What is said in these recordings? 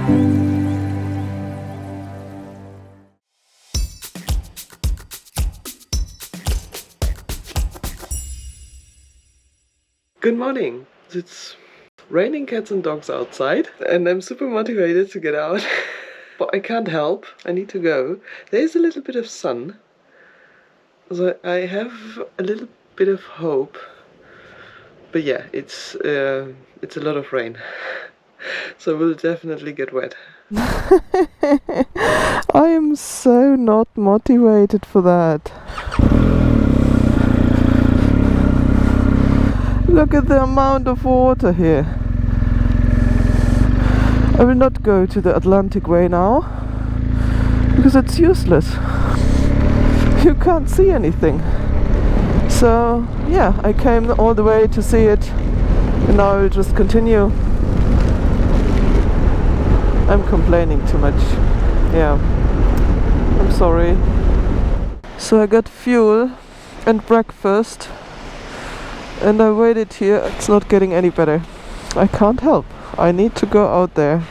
Good morning. It's raining cats and dogs outside, and I'm super motivated to get out. But I can't help. I need to go. There is a little bit of sun, so I have a little bit of hope. But yeah, it's a lot of rain, so we'll definitely get wet. I am so not motivated for that. Look at the amount of water here. I will not go to the Atlantic way now, because it's useless. You can't see anything. So yeah, I came all the way to see it, and now I will just continue. I'm complaining too much. Yeah, I'm sorry. So I got fuel and breakfast, and I waited here. It's not getting any better. I can't help. I need to go out there.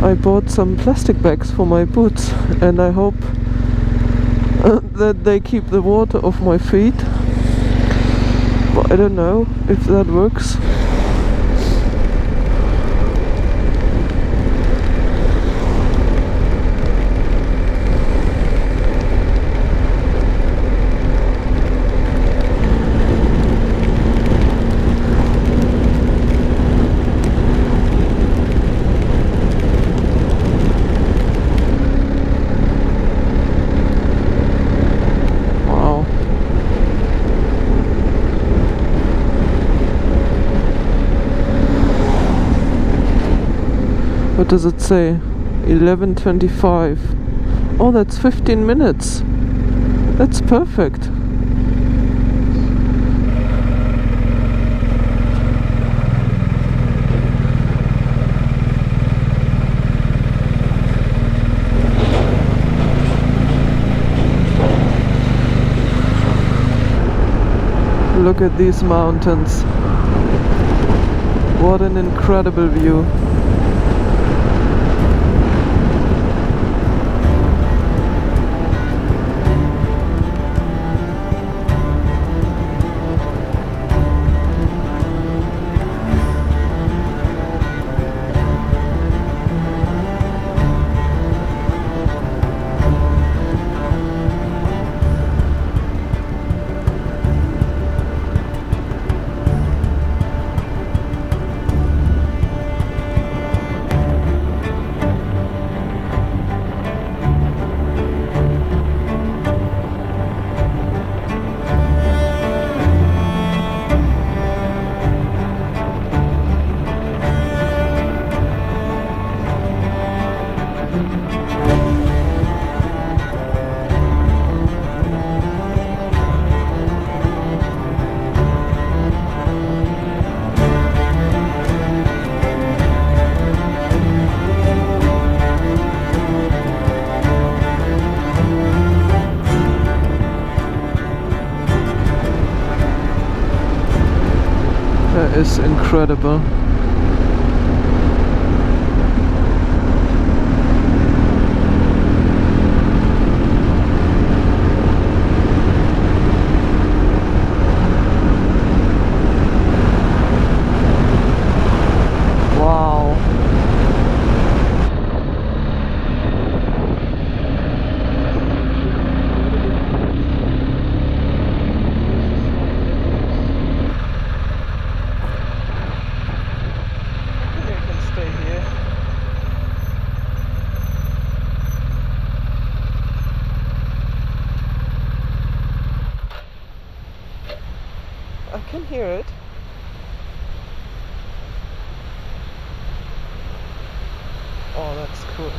I bought some plastic bags for my boots, and I hope that they keep the water off my feet. But I don't know if that works. What does it say? 11:25. Oh, that's 15 minutes. That's perfect. Look at these mountains. What an incredible view. That is incredible. Wow. I can hear it. Oh, that's cool.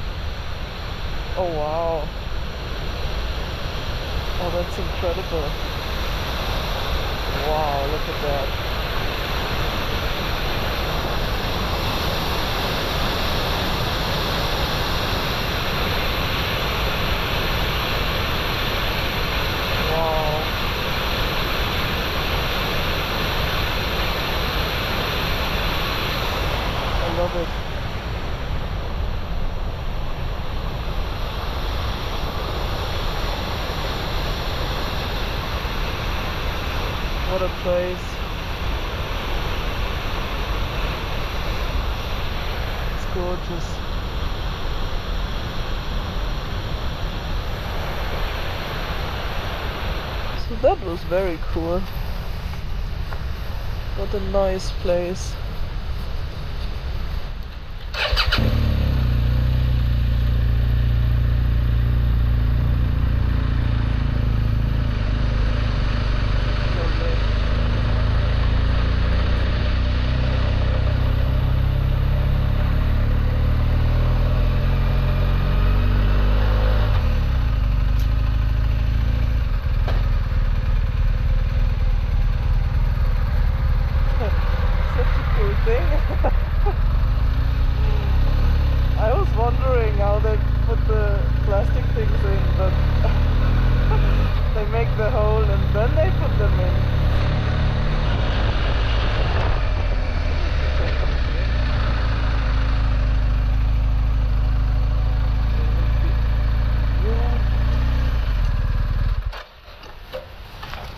Oh, wow. Oh, that's incredible. Wow, look at that. Wow. love it. What a place. It's gorgeous. So that was very cool. What a nice place. I was wondering how they put the plastic things in, but they make the hole and then they put them in.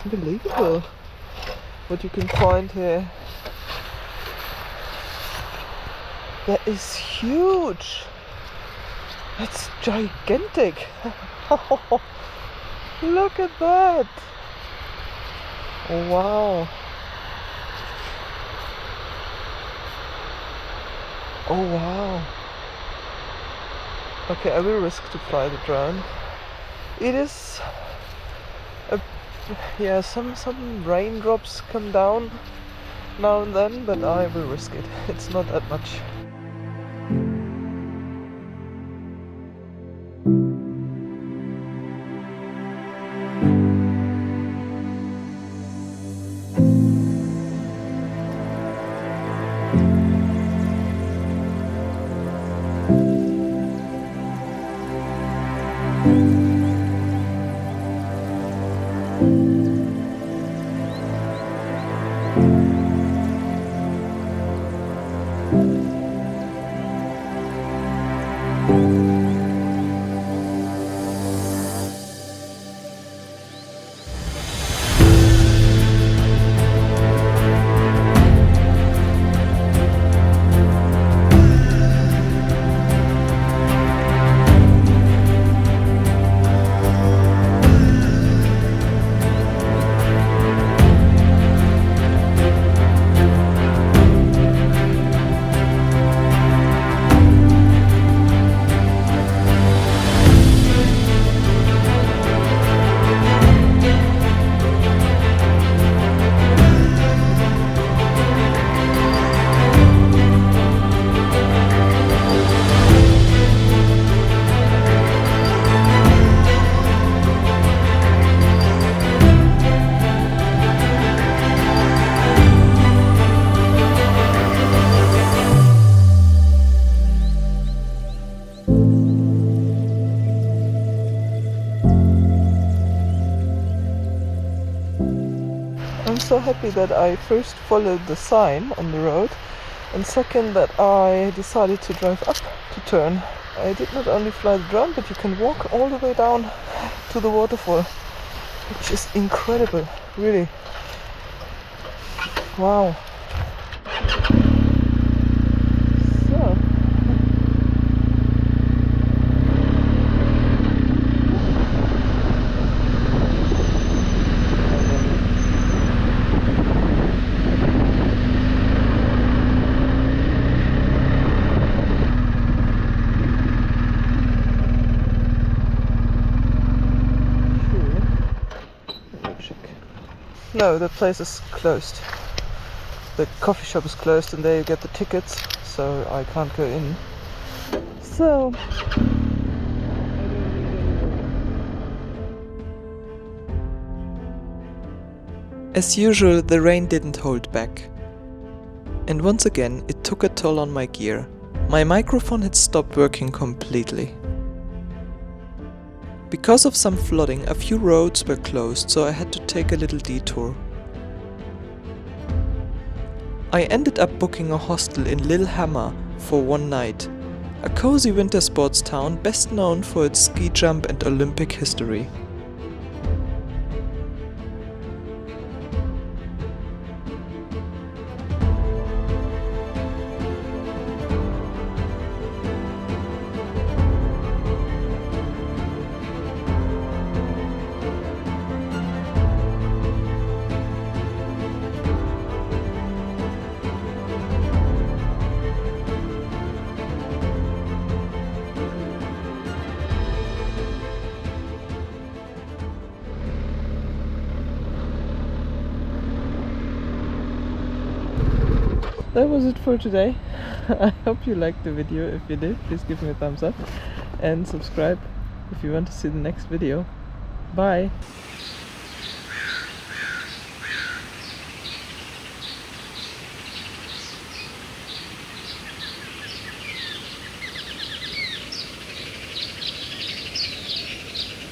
Unbelievable what you can find here. That is huge. That's gigantic. Look at that. Oh, wow. Oh wow. Okay, I will risk to fly the drone. It is yeah, some raindrops come down now and then, but I will risk it. It's not that much. I'm so happy that I first followed the sign on the road, and second that I decided to drive up to turn. I did not only fly the drone, but you can walk all the way down to the waterfall, which is incredible, really. Wow. So. No, the place is closed. The coffee shop is closed and they get the tickets, so I can't go in. So... As usual, the rain didn't hold back. And once again, it took a toll on my gear. My microphone had stopped working completely. Because of some flooding, a few roads were closed, so I had to take a little detour. I ended up booking a hostel in Lillehammer, for one night. A cozy winter sports town best known for its ski jump and Olympic history. That was it for today. I hope you liked the video. If you did, please give me a thumbs up and subscribe if you want to see the next video. Bye!